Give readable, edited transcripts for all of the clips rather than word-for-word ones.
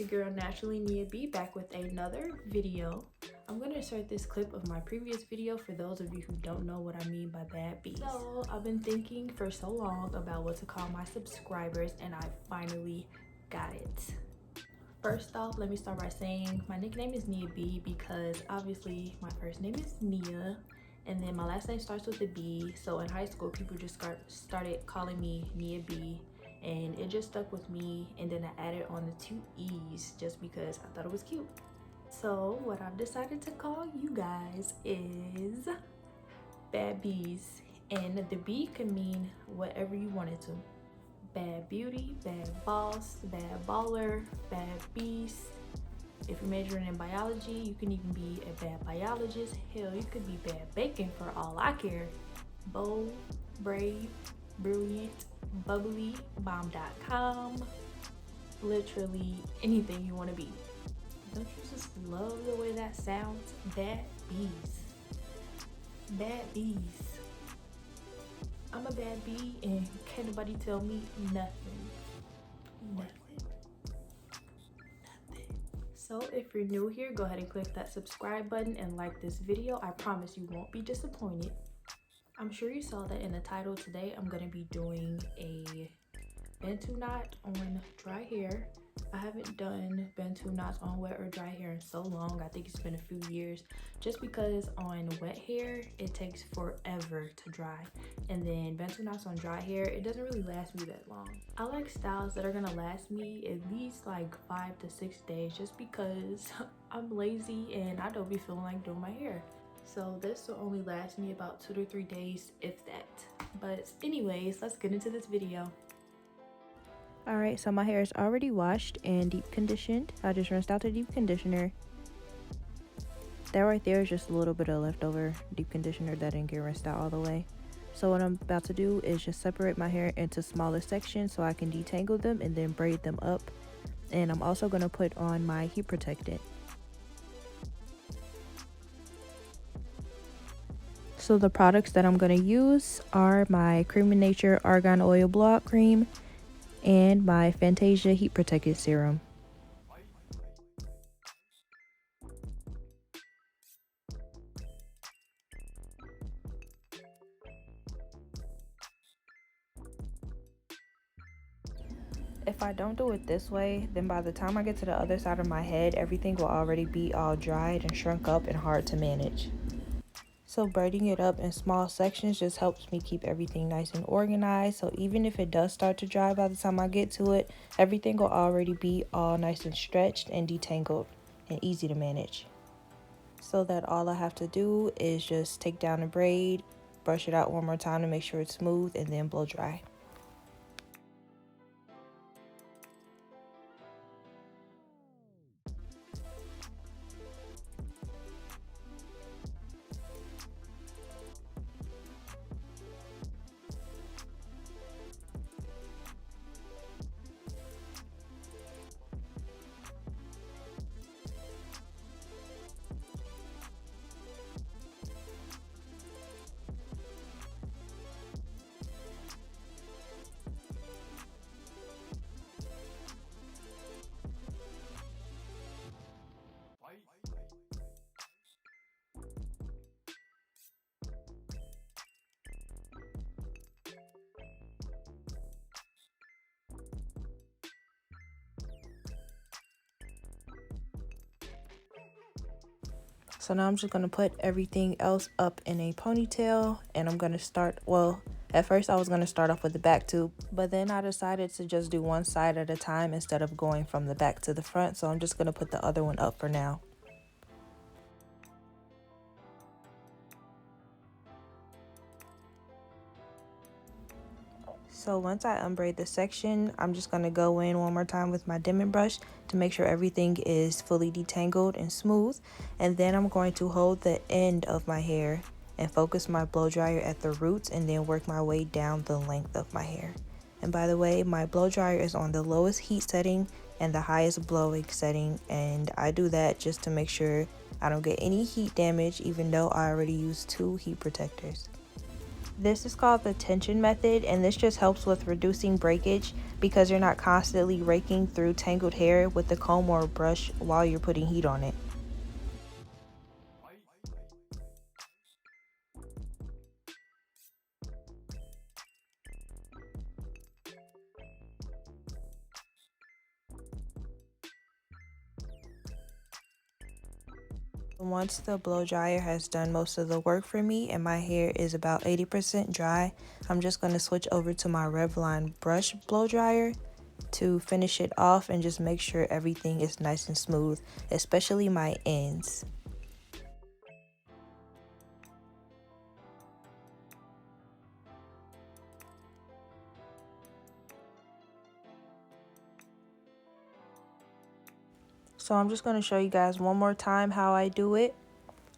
your girl Naturally Nia B back with another video. I'm going to insert this clip of my previous video for those of you who don't know what I mean by bad bees. So I've been thinking for so long about what to call my subscribers, and I finally got it. First off, let me start by saying my nickname is Nia B because obviously my first name is Nia and then my last name starts with a B. So in high school, people just started calling me Nia B, and it just stuck with me. And then I added on the 2 E's just because I thought it was cute. So what I've decided to call you guys is Bad Bees, and the B can mean whatever you want it to. Bad beauty, bad boss, bad baller, bad beast. If you're majoring in biology, you can even be a bad biologist. Hell, you could be bad bacon for all I care. Bold, brave, brilliant, bubbly, bomb.com. Literally anything you want to be. Don't you just love the way that sounds? Bad bees. Bad bees. I'm a bad bee and can't nobody tell me nothing. Nothing. So if you're new here, go ahead and click that subscribe button and like this video. I promise you won't be disappointed. I'm sure you saw that in the title. Today I'm going to be doing a Bantu knot on dry hair. I haven't done Bantu knots on wet or dry hair in so long. I think it's been a few years, just because on wet hair it takes forever to dry, and then Bantu knots on dry hair, it doesn't really last me that long. I like styles that are gonna last me at least like 5 to 6 days, just because I'm lazy and I don't be feeling like doing my hair. So this will only last me about 2 to 3 days, if that. But anyways, let's get into this video. Alright, so my hair is already washed and deep conditioned. I just rinsed out the deep conditioner. That right there is just a little bit of leftover deep conditioner that didn't get rinsed out all the way. So what I'm about to do is just separate my hair into smaller sections so I can detangle them and then braid them up. And I'm also going to put on my heat protectant. So the products that I'm going to use are my Cream of Nature Argan Oil Blowout Cream and my Fantasia Heat Protected Serum. If I don't do it this way, then by the time I get to the other side of my head, everything will already be all dried and shrunk up and hard to manage. So braiding it up in small sections just helps me keep everything nice and organized. So even if it does start to dry by the time I get to it, everything will already be all nice and stretched and detangled and easy to manage. So that all I have to do is just take down the braid, brush it out one more time to make sure it's smooth, and then blow dry. So now I'm just going to put everything else up in a ponytail, and I'm going to start, well, at first I was going to start off with the back tube, but then I decided to just do one side at a time instead of going from the back to the front. So I'm just going to put the other one up for now. So once I unbraid the section, I'm just going to go in one more time with my dimming brush to make sure everything is fully detangled and smooth. And then I'm going to hold the end of my hair and focus my blow dryer at the roots and then work my way down the length of my hair. And by the way, my blow dryer is on the lowest heat setting and the highest blowing setting. And I do that just to make sure I don't get any heat damage, even though I already used 2 heat protectors. This is called the tension method, and this just helps with reducing breakage because you're not constantly raking through tangled hair with the comb or brush while you're putting heat on it. Once the blow dryer has done most of the work for me and my hair is about 80% dry, I'm just going to switch over to my Revlon brush blow dryer to finish it off and just make sure everything is nice and smooth, especially my ends. So I'm just going to show you guys one more time how I do it.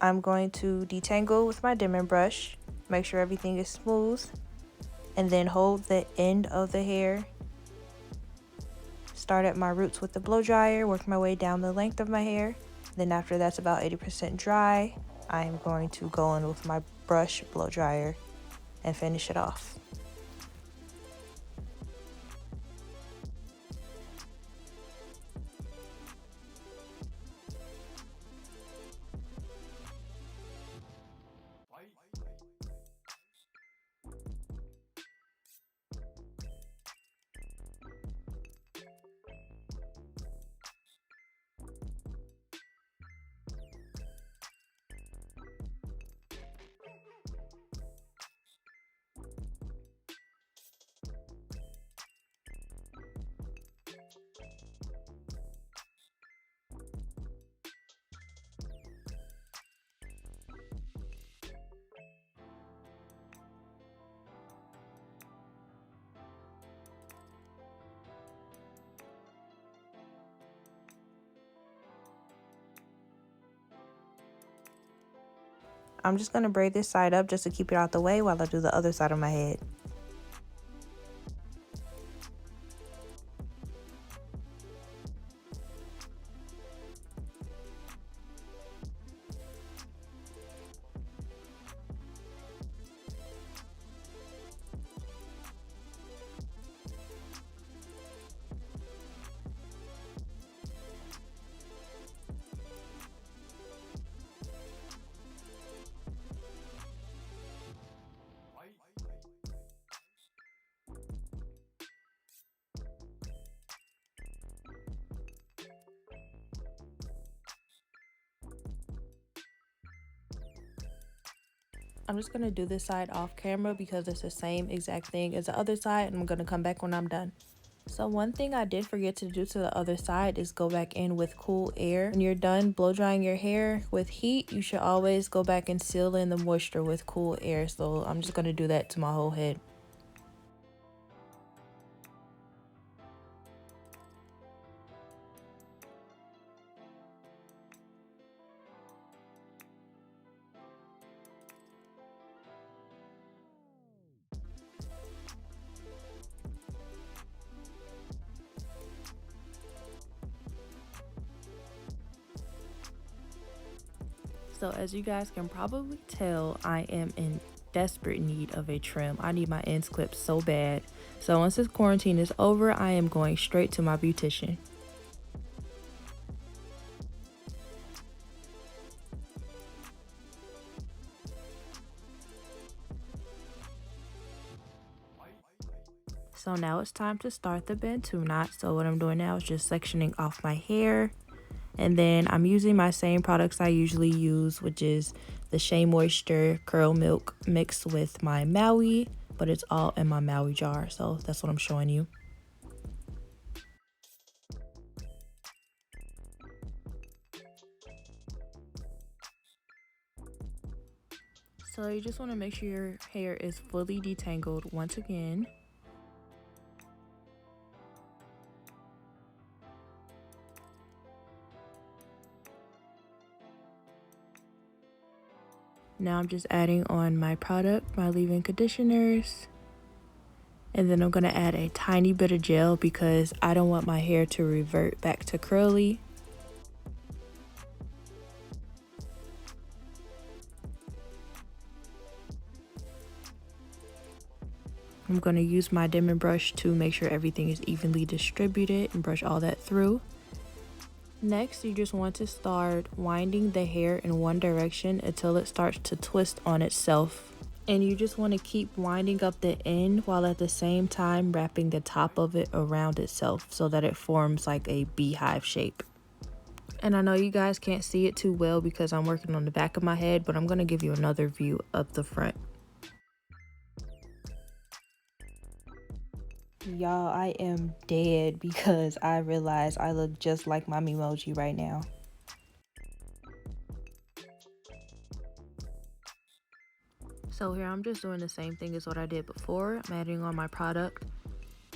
I'm going to detangle with my dimming brush, make sure everything is smooth, and then hold the end of the hair. Start at my roots with the blow dryer, work my way down the length of my hair. Then after that's about 80% dry, I'm going to go in with my brush blow dryer and finish it off. I'm just going to braid this side up just to keep it out the way while I do the other side of my head. I'm just going to do this side off camera because it's the same exact thing as the other side, and I'm going to come back when I'm done. So one thing I did forget to do to the other side is go back in with cool air. When you're done blow drying your hair with heat, you should always go back and seal in the moisture with cool air. So I'm just going to do that to my whole head. So as you guys can probably tell, I am in desperate need of a trim. I need my ends clipped so bad. So once this quarantine is over, I am going straight to my beautician. So now it's time to start the Bantu knot. So what I'm doing now is just sectioning off my hair. And then I'm using my same products I usually use, which is the Shea Moisture Curl Milk mixed with my Maui, but it's all in my Maui jar. So that's what I'm showing you. So you just want to make sure your hair is fully detangled once again. Now I'm just adding on my product, my leave-in conditioners. And then I'm going to add a tiny bit of gel because I don't want my hair to revert back to curly. I'm going to use my dimming brush to make sure everything is evenly distributed and brush all that through. Next, you just want to start winding the hair in one direction until it starts to twist on itself. And you just want to keep winding up the end while at the same time wrapping the top of it around itself so that it forms like a beehive shape. And I know you guys can't see it too well because I'm working on the back of my head, but I'm going to give you another view of the front. Y'all, I am dead because I realize I look just like my emoji right now. So here I'm just doing the same thing as what I did before. I'm adding on my product,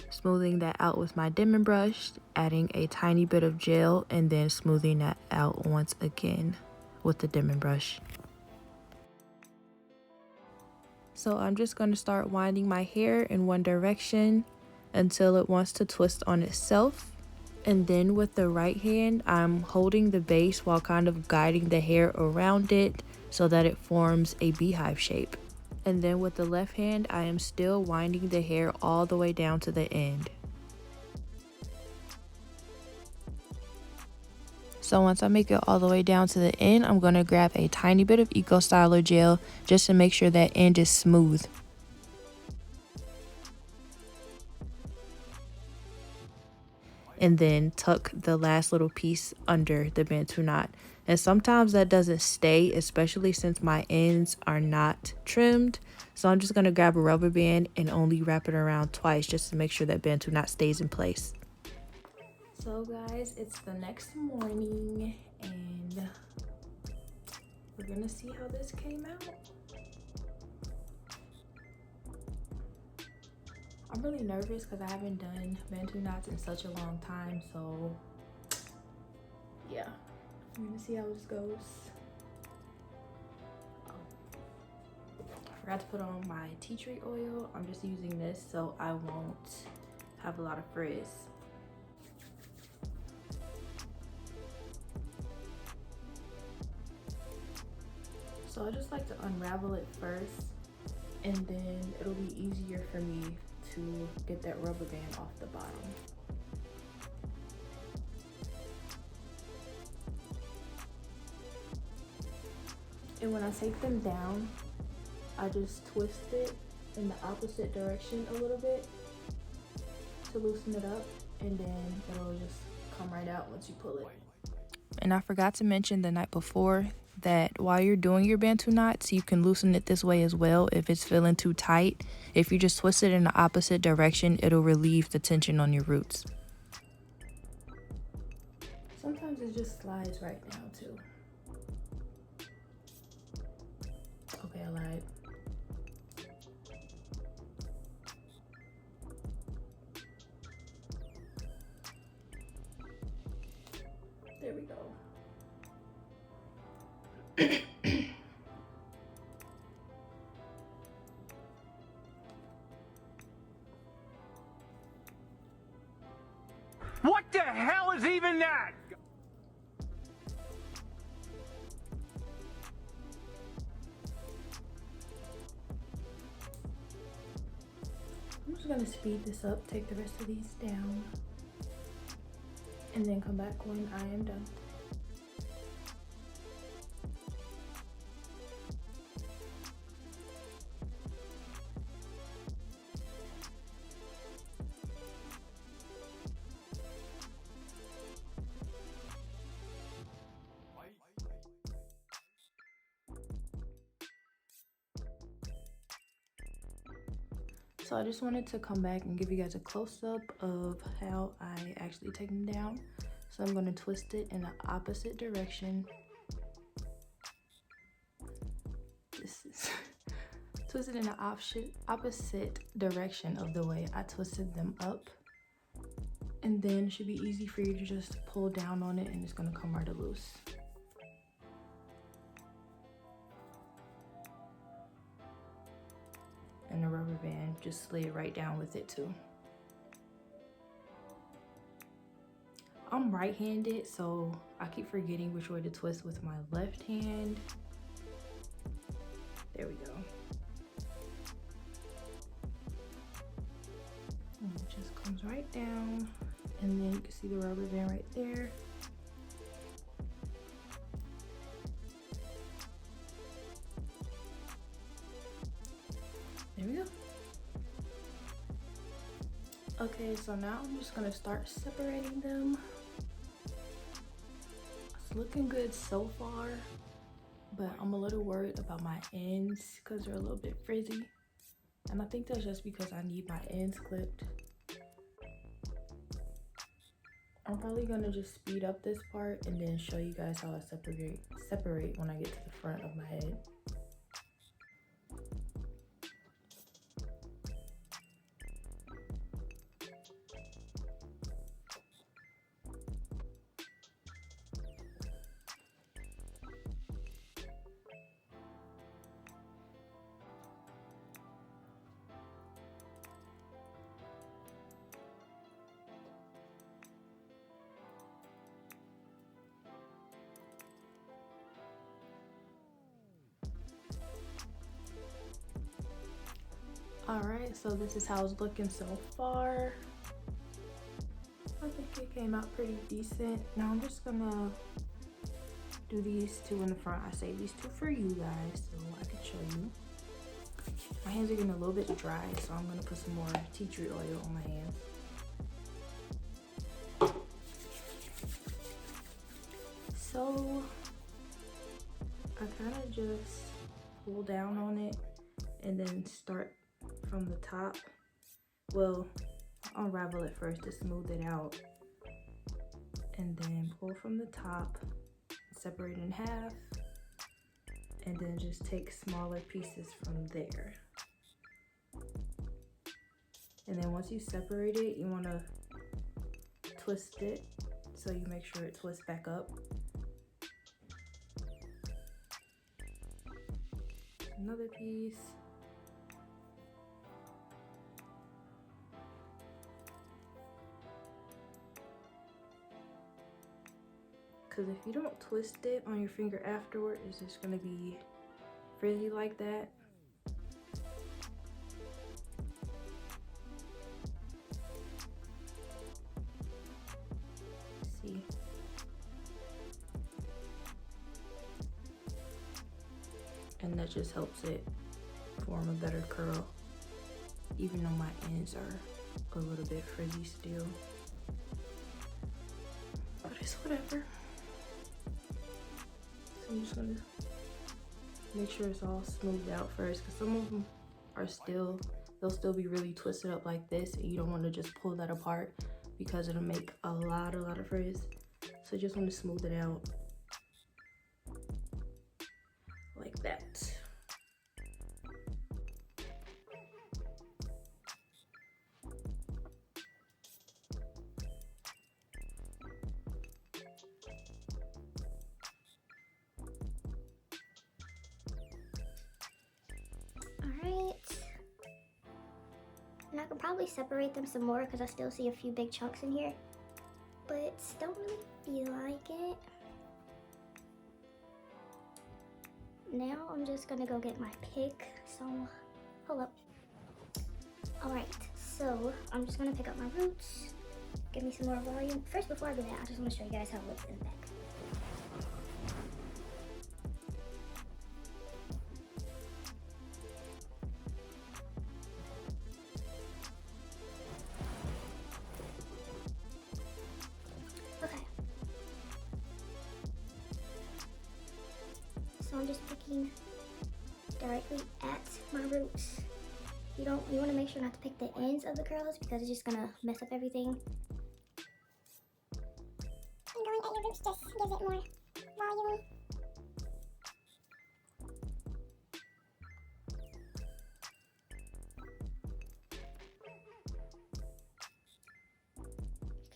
smoothing that out with my dimming brush, adding a tiny bit of gel, and then smoothing that out once again with the dimming brush. So I'm just going to start winding my hair in one direction until it wants to twist on itself. And then with the right hand, I'm holding the base while kind of guiding the hair around it so that it forms a beehive shape. And then with the left hand, I am still winding the hair all the way down to the end. So once I make it all the way down to the end, I'm going to grab a tiny bit of Eco Styler gel just to make sure that end is smooth. And then tuck the last little piece under the Bantu knot. And sometimes that doesn't stay, especially since my ends are not trimmed. So I'm just going to grab a rubber band and only wrap it around twice just to make sure that Bantu knot stays in place. So guys, it's the next morning and we're gonna see how this came out. I'm really nervous because I haven't done Bantu knots in such a long time, so yeah, I'm gonna see how this goes. I forgot to put on my tea tree oil. I'm just using this so I won't have a lot of frizz. So I just like to unravel it first, and then it'll be easier for me to get that rubber band off the bottom. And when I take them down, I just twist it in the opposite direction a little bit to loosen it up, and then it'll just come right out once you pull it. And I forgot to mention the night before that while you're doing your Bantu knots, you can loosen it this way as well if it's feeling too tight. If you just twist it in the opposite direction, it'll relieve the tension on your roots. Sometimes it just slides right now too. Okay, I lied. There we go. What the hell is even that? I'm just gonna speed this up, take the rest of these down, and then come back when I am done. So I just wanted to come back and give you guys a close-up of how I actually take them down. So I'm going to twist it in the opposite direction. This is twist it in the opposite direction of the way I twisted them up. And then it should be easy for you to just pull down on it and it's going to come right loose. And the rubber band just slid right down with it too. I'm right-handed, so I keep forgetting which way to twist with my left hand. There we go. right down, and then you can see the rubber band right there. There we go. Okay, so now I'm just gonna start separating them. It's looking good so far, but I'm a little worried about my ends because they're a little bit frizzy. And I think that's just because I need my ends clipped. I'm probably gonna just speed up this part and then show you guys how I separate when I get to the front of my head. Alright, so this is how it's looking so far. I think it came out pretty decent. Now I'm just gonna do these two in the front. I saved these two for you guys so I can show you. My hands are getting a little bit dry, so I'm gonna put some more tea tree oil on my hands. So I kind of just pull down on it and then start from the top. Well, unravel it first to smooth it out, and then pull from the top, separate in half, and then just take smaller pieces from there. And then once you separate it, you want to twist it so you make sure it twists back up. Another piece. Because if you don't twist it on your finger afterward, it's just going to be frizzy like that. See? And that just helps it form a better curl, even though my ends are a little bit frizzy still. But it's whatever. I'm just gonna make sure it's all smoothed out first, because some of them are they'll still be really twisted up like this, and you don't want to just pull that apart because it'll make a lot of frizz. So you just want to smooth it out like that. And I could probably separate them some more because I still see a few big chunks in here, but don't really feel like it. Now I'm just gonna go get my pick, so hold up. Alright, so I'm just gonna pick up my roots, give me some more volume. First, before I do that, I just want to show you guys how it looks in the back. So I'm just picking directly at my roots. You want to make sure not to pick the ends of the curls because it's just gonna mess up everything. And going at your roots just gives it more volume.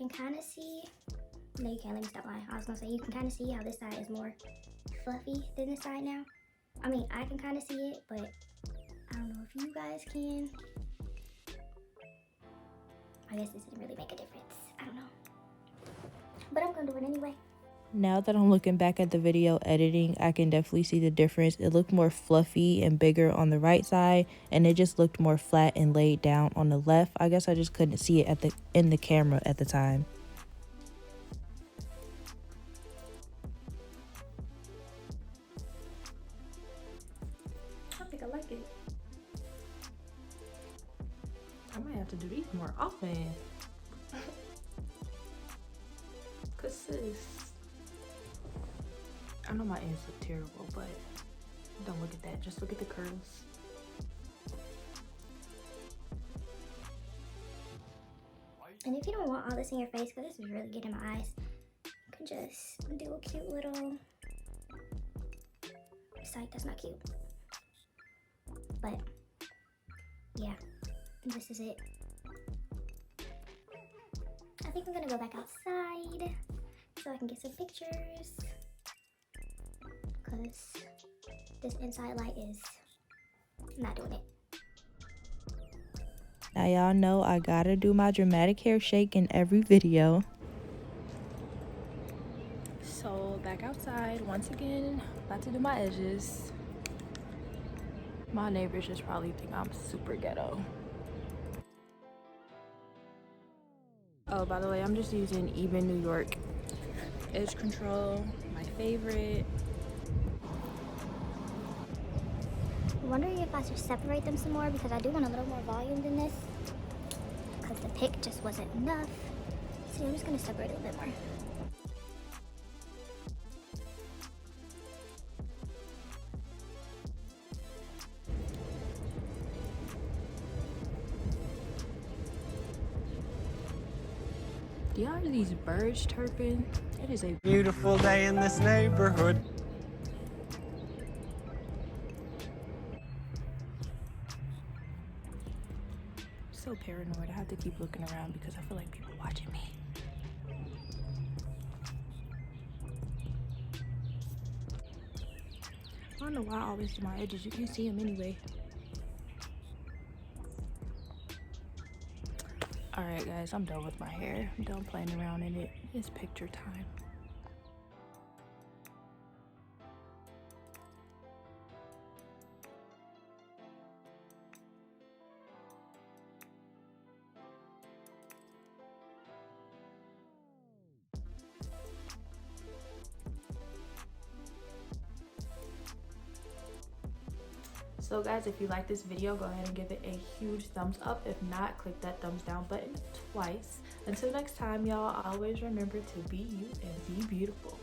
You can kind of see, no you can't, let me stop lying. I was gonna say you can kind of see how this side is more fluffy than this side now. I mean, I can kind of see it, but I don't know if you guys can. I guess this didn't really make a difference. I don't know. But I'm gonna do it anyway. Now that I'm looking back at the video editing, I can definitely see the difference. It looked more fluffy and bigger on the right side, and it just looked more flat and laid down on the left. I guess I just couldn't see it in the camera at the time. I think I like it. I might have to do these more often. Cause sis, I know my ends look terrible, but don't look at that. Just look at the curls. And if you don't want all this in your face, because this is really getting in my eyes, you can just do a cute little side. That's not cute. But yeah, this is it. I think I'm gonna go back outside so I can get some pictures, because this inside light is not doing it. Now y'all know I gotta do my dramatic hair shake in every video. So back outside once again, about to do my edges. My neighbors just probably think I'm super ghetto. Oh, by the way, I'm just using Even New York edge control, my favorite. I'm wondering if I should separate them some more, because I do want a little more volume than this, because the pick just wasn't enough. So I'm just gonna separate it a bit more. Do y'all hear these birds chirping? It is a Beautiful day in this neighborhood. so paranoid. I have to keep looking around because I feel like people watching me. I don't know why I always do my edges. You can't see them anyway. Alright guys, I'm done with my hair. I'm done playing around in it. It's picture time. So guys, if you like this video, go ahead and give it a huge thumbs up. If not, click that thumbs down button twice. Until next time, y'all, always remember to be you and be beautiful.